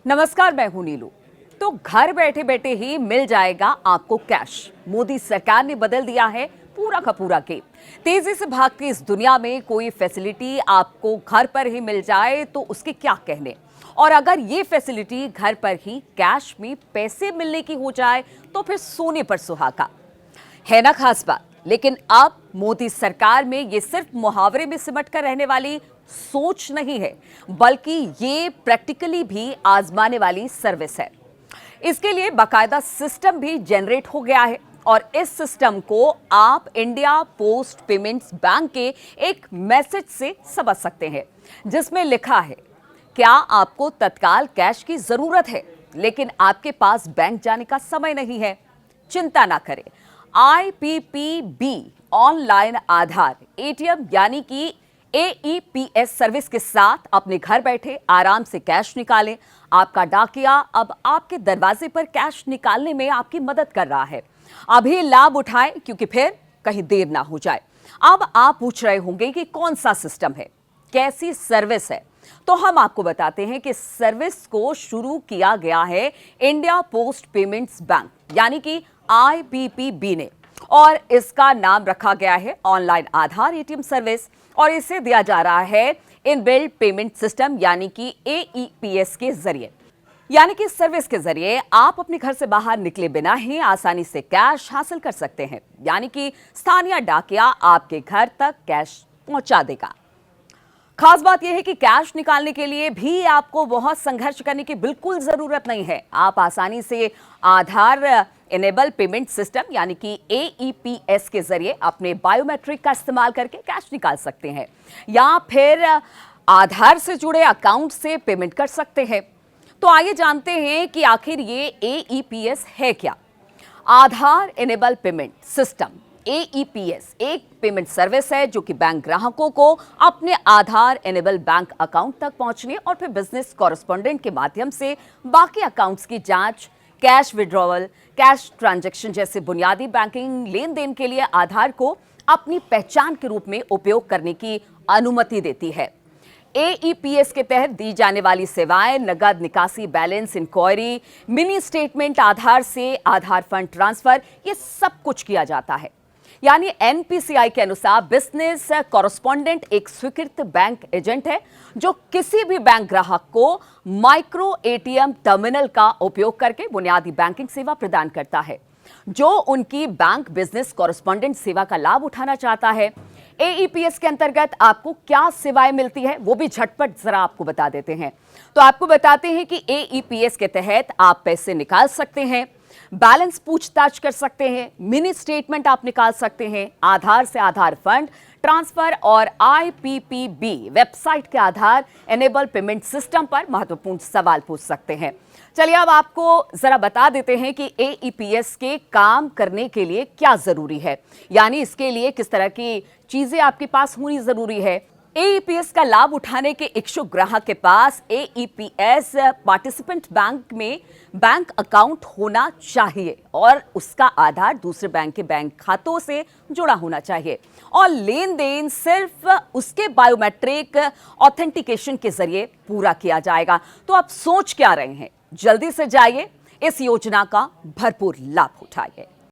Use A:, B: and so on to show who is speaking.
A: नमस्कार, मैं हूं नीलू। तो घर बैठे बैठे ही मिल जाएगा आपको कैश। मोदी सरकार ने बदल दिया है पूरा का पूरा गेम। तेजी से भागती इस दुनिया में कोई फैसिलिटी आपको घर पर ही मिल जाए तो उसके क्या कहने, और अगर ये फैसिलिटी घर पर ही कैश में पैसे मिलने की हो जाए तो फिर सोने पर सुहागा है ना। खास बात। लेकिन अब मोदी सरकार में ये सिर्फ मुहावरे में सिमट कर रहने वाली सोच नहीं है, बल्कि ये प्रैक्टिकली भी आजमाने वाली सर्विस है। इसके लिए बाकायदा सिस्टम भी जनरेट हो गया है और इस सिस्टम को आप इंडिया पोस्ट पेमेंट्स बैंक के एक मैसेज से समझ सकते हैं, जिसमें लिखा है, क्या आपको तत्काल कैश की जरूरत है लेकिन आपके पास बैंक जाने का समय नहीं है? चिंता ना करें। IPPB ऑनलाइन आधार ATM यानी कि AEPS सर्विस के साथ अपने घर बैठे आराम से कैश निकालें। आपका डाकिया अब आपके दरवाजे पर कैश निकालने में आपकी मदद कर रहा है। अभी लाभ उठाएं, क्योंकि फिर कहीं देर ना हो जाए। अब आप पूछ रहे होंगे कि कौन सा सिस्टम है, कैसी सर्विस है, तो हम आपको बताते हैं कि सर्विस को शुरू किया गया है इंडिया पोस्ट पेमेंट्स बैंक यानी कि IPPB ने, और इसका नाम रखा गया है ऑनलाइन आधार ATM सर्विस, और इसे दिया जा रहा है इनबिल्ट पेमेंट सिस्टम यानी कि AEPS के जरिए। यानी कि सर्विस के जरिए आप अपने घर से बाहर निकले बिना ही आसानी से कैश हासिल कर सकते हैं। यानी कि स्थानीय डाकिया आपके घर तक कैश पहुंचा देगा। खास बात यह है कि कैश निकालने के लिए भी आपको बहुत संघर्ष करने की बिल्कुल जरूरत नहीं है। आप आसानी से आधार इनेबल पेमेंट सिस्टम यानी कि AEPS के जरिए अपने बायोमेट्रिक का इस्तेमाल करके कैश निकाल सकते हैं, या फिर आधार से जुड़े अकाउंट से पेमेंट कर सकते हैं। तो आइए जानते हैं कि आखिर ये AEPS है क्या। आधार इनेबल पेमेंट सिस्टम AEPS एक पेमेंट सर्विस है जो कि बैंक ग्राहकों को अपने आधार इनेबल बैंक अकाउंट तक पहुंचने और फिर बिजनेस कॉरेस्पॉन्डेंट के माध्यम से बाकी अकाउंट्स की जांच, कैश विड्रॉवल, कैश ट्रांजैक्शन जैसे बुनियादी बैंकिंग लेन देन के लिए आधार को अपनी पहचान के रूप में उपयोग करने की अनुमति देती है। AEPS के तहत दी जाने वाली सेवाएं नगद निकासी, बैलेंस इंक्वायरी, मिनी स्टेटमेंट आधार से आधार फंड ट्रांसफर, ये सब कुछ किया जाता है। यानी NPCI के अनुसार बिजनेस कॉरेस्पॉन्डेंट एक स्वीकृत बैंक एजेंट है जो किसी भी बैंक ग्राहक को माइक्रो ATM टर्मिनल का उपयोग करके बुनियादी बैंकिंग सेवा प्रदान करता है। जो उनकी बैंक बिजनेस कॉरेस्पॉन्डेंट सेवा का लाभ उठाना चाहता है, AEPS के अंतर्गत आपको क्या सेवाएं मिलती है वो भी झटपट जरा आपको बता देते हैं। तो आपको बताते हैं कि AEPS के तहत आप पैसे निकाल सकते हैं, बैलेंस पूछताछ कर सकते हैं, मिनी स्टेटमेंट आप निकाल सकते हैं, आधार से आधार फंड ट्रांसफर और IPPB वेबसाइट के आधार इनेबल पेमेंट सिस्टम पर महत्वपूर्ण सवाल पूछ सकते हैं। चलिए अब आपको जरा बता देते हैं कि AEPS के काम करने के लिए क्या जरूरी है, यानी इसके लिए किस तरह की चीजें आपके पास होनी जरूरी है। AEPS का लाभ उठाने के इच्छुक ग्राहक के पास AEPS पार्टिसिपेंट बैंक में बैंक अकाउंट होना चाहिए और उसका आधार दूसरे बैंक के बैंक खातों से जुड़ा होना चाहिए, और लेन देन सिर्फ उसके बायोमेट्रिक ऑथेंटिकेशन के जरिए पूरा किया जाएगा। तो आप सोच क्या रहे हैं? जल्दी से जाइए, इस योजना का भरपूर लाभ उठाइए।